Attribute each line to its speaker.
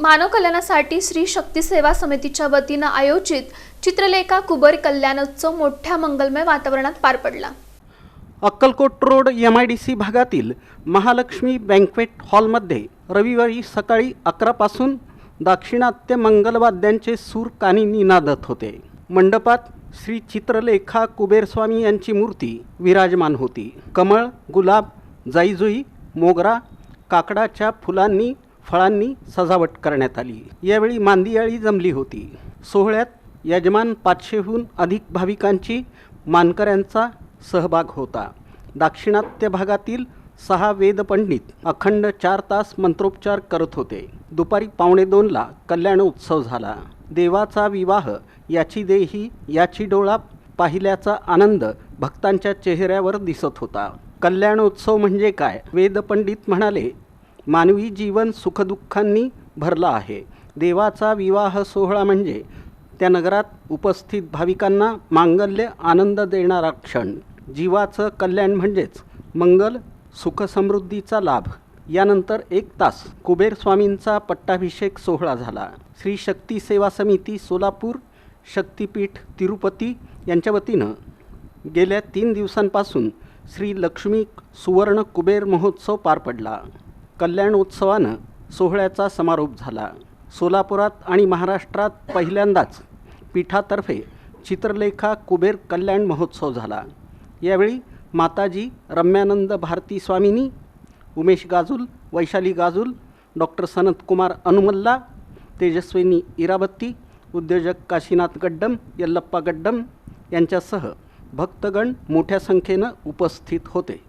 Speaker 1: मानव कल्याणासाठी श्री शक्ती सेवा समितीच्या वतीने आयोजित चित्रलेखा कुबेर कल्याणोत्सव मोठ्या मंगलमय वातावरणात पार पडला।
Speaker 2: अक्कलकोट रोड MIDC भागातील महालक्ष्मी बँक्वेट हॉलमध्ये रविवारी सकाळी 11 पासून दाक्षिणात्य मंगलवाद्यांचे सूर कानी निनादत होते। मंडपात श्री चित्रलेखा कुबेर स्वामी यांची मूर्ती विराजमान होती। कमळ, गुलाब, जाईजुई, मोगरा, काकडाच्या फुलांनी फळांनी सजावट करण्यात आली। यावेळी मांदियाळी जमली होती। सोहळ्यात यजमान 500हून अधिक भाविकांची मानकऱ्यांचा सहभाग होता। दाक्षिणात्य भागातील 6 वेद पंडित अखंड 4 तास मंत्रोच्चार करत होते। दुपारी 1:45ला कल्याणोत्सव झाला। देवाचा विवाह याची देही याची डोळा पाहिल्याचा आनंद भक्तांच्या चेहऱ्यावर दिसत होता। कल्याणोत्सव म्हणजे काय? वेद पंडित म्हणाले, मानवी जीवन सुखदुःखांनी भरला आहे। देवाचा विवाह सोहळा म्हणजे त्या नगरात उपस्थित भाविकांना मांगल्य आनंद देणारा क्षण। जीवाचं कल्याण म्हणजेच मंगल, सुखसमृद्धीचा लाभ। यानंतर 1 तास कुबेर स्वामींचा पट्टाभिषेक सोहळा झाला। श्री शक्ती सेवा समिती सोलापूर, शक्तीपीठ तिरुपती यांच्या वतीनं गेल्या 3 दिवसांपासून श्री लक्ष्मी सुवर्ण कुबेर महोत्सव पार पडला। कल्याणोत्सवानं सोहळ्याचा समारोप झाला। सोलापुरात आणि महाराष्ट्रात पहिल्यांदाच पीठातर्फे चित्रलेखा कुबेर कल्याण महोत्सव झाला। यावेळी माताजी रम्यानंद भारती स्वामिनी, उमेश गाजुल, वैशाली गाजुल, डॉक्टर सनतकुमार अनुमल्ला, तेजस्विनी इराबत्ती, उद्योजक काशीनाथ गड्डम, यल्लप्पा गड्डम यांच्यासह भक्तगण मोठ्या संख्येनं उपस्थित होते।